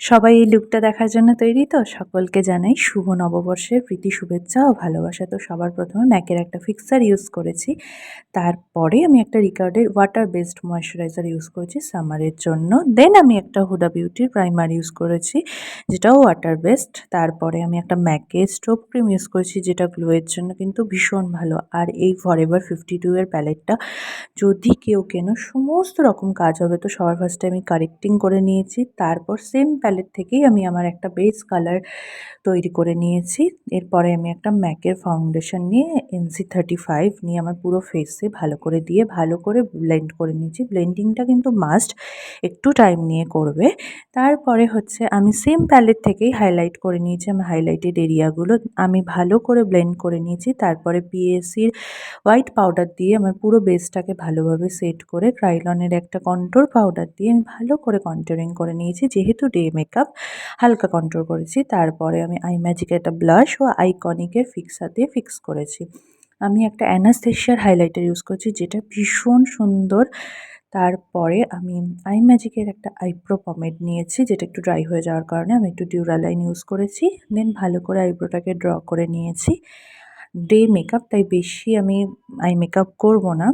সবাই এই লুকটা দেখার জন্য তৈরি তো? সকলকে জানাই শুভ নববর্ষের প্রীতি শুভেচ্ছা ও ভালোবাসা। তো সবার ১ম এ ম্যাকের একটা ফিক্সার ইউজ করেছি। তারপরে আমি একটা রিকার্ডের ওয়াটার বেসড ময়েশ্চারাইজার ইউজ করেছি সামারের জন্য। দেন আমি একটা হুডা বিউটির প্রাইমার ইউজ করেছি, যেটাও ওয়াটার বেসড। তারপরে আমি একটা ম্যাকের স্ট্রোব ক্রিম ইউজ করেছি, যেটা গ্লো এর জন্য কিন্তু ভীষণ ভালো। আর এই ফরএভার 52 এর প্যালেটটা যদি কেউ কেনো সমস্ত রকম কাজ হবে। তো সবার ফার্স্টে আমি কারেক্টিং করে নিয়েছি। তারপর সেম প্যালেট থেকেই আমি আমার একটা বেস কালার তৈরি করে নিয়েছি। এরপরে আমি একটা ম্যাকের ফাউন্ডেশন নিয়ে NC35 নিয়ে আমার পুরো ফেসে ভালো করে দিয়ে ভালো করে ব্লেন্ড করে নিয়েছি। ব্লেন্ডিংটা কিন্তু মাস্ট, একটু টাইম নিয়ে করবে। তারপরে হচ্ছে আমি সেম প্যালেট থেকেই হাইলাইট করে নিয়েছি। আমার হাইলাইটেড এরিয়াগুলো আমি ভালো করে ব্লেন্ড করে নিয়েছি। তারপরে PSCর হোয়াইট পাউডার দিয়ে আমার পুরো বেসটাকে ভালোভাবে সেট করে ক্রাইলনের একটা কন্ট্যুর পাউডার দিয়ে আমি ভালো করে কন্ট্যুরিং করে নিয়েছি। যেহেতু ডে মেকআপ, হালকা কন্ট্যুর করেছি। তারপরে আমি আইম্যাজিকের একটা ব্লাশ ও আইকনিকের ফিক্সার দিয়ে ফিক্স করেছি। আমি একটা অ্যানাস্থেশিয়ার হাইলাইটার ইউজ করেছি, যেটা ভীষণ সুন্দর। তারপরে আমি আইম্যাজিকের একটা আইব্রো পমেড নিয়েছি, যেটা একটু ড্রাই হয়ে যাওয়ার কারণে আমি একটু ডিউরালাইন ইউজ করেছি। দেন ভালো করে আইব্রোটাকে ড্র করে নিয়েছি। ডে মেকআপ, তাই বেশি আমি আই মেকআপ করব না।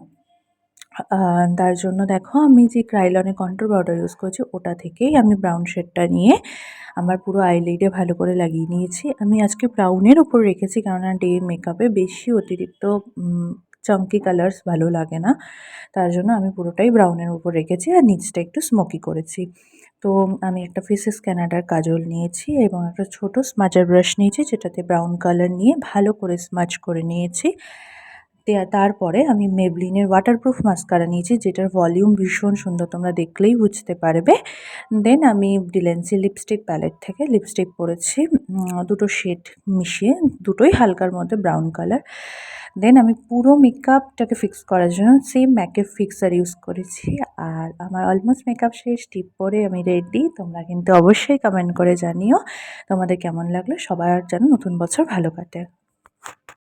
আ তার জন্য দেখো আমি যে ক্রাইলনের কন্ট্যুর পাউডার ইউজ করেছি, ওটা থেকেই আমি ব্রাউন শেডটা নিয়ে আমার পুরো আইলিডে ভালো করে লাগিয়ে নিয়েছি। আমি আজকে ব্রাউনের উপর রেখেছি, কেননা ডে মেকআপে বেশি অতিরিক্ত চাঙ্কি কালার্স ভালো লাগে না। তার জন্য আমি পুরোটাই ব্রাউনের উপর রেখেছি আর নিচটা একটু স্মোকি করেছি। তো আমি একটা ফেসেস কানাডার কাজল নিয়েছি এবং একটা ছোট স্মাজার ব্রাশ নিয়েছি, যেটাতে ব্রাউন কালার নিয়ে ভালো করে স্মাজ করে নিয়েছি। তারপরে আমি মেবলিনের ওয়াটারপ্রুফ মাস্কারা নিয়েছি, যেটার ভলিউম ভীষণ সুন্দর, তোমরা দেখলেই বুঝতে পারবে। দেন আমি ডিলেন্সি লিপস্টিক প্যালেট থেকে লিপস্টিক পরেছি, দুটো শেড মিশিয়ে, দুটোই হালকার মধ্যে ব্রাউন কালার। দেন আমি পুরো মেকআপটাকে ফিক্স করার জন্য সেম ম্যাকের ফিক্সার ইউজ করেছি। আর আমার অলমোস্ট মেকআপ শেষ, টিপ পরে আমি রেডি। তোমরা কিন্তু অবশ্যই কমেন্ট করে জানিও তোমাদের কেমন লাগলো। সবার যেন নতুন বছর ভালো কাটে।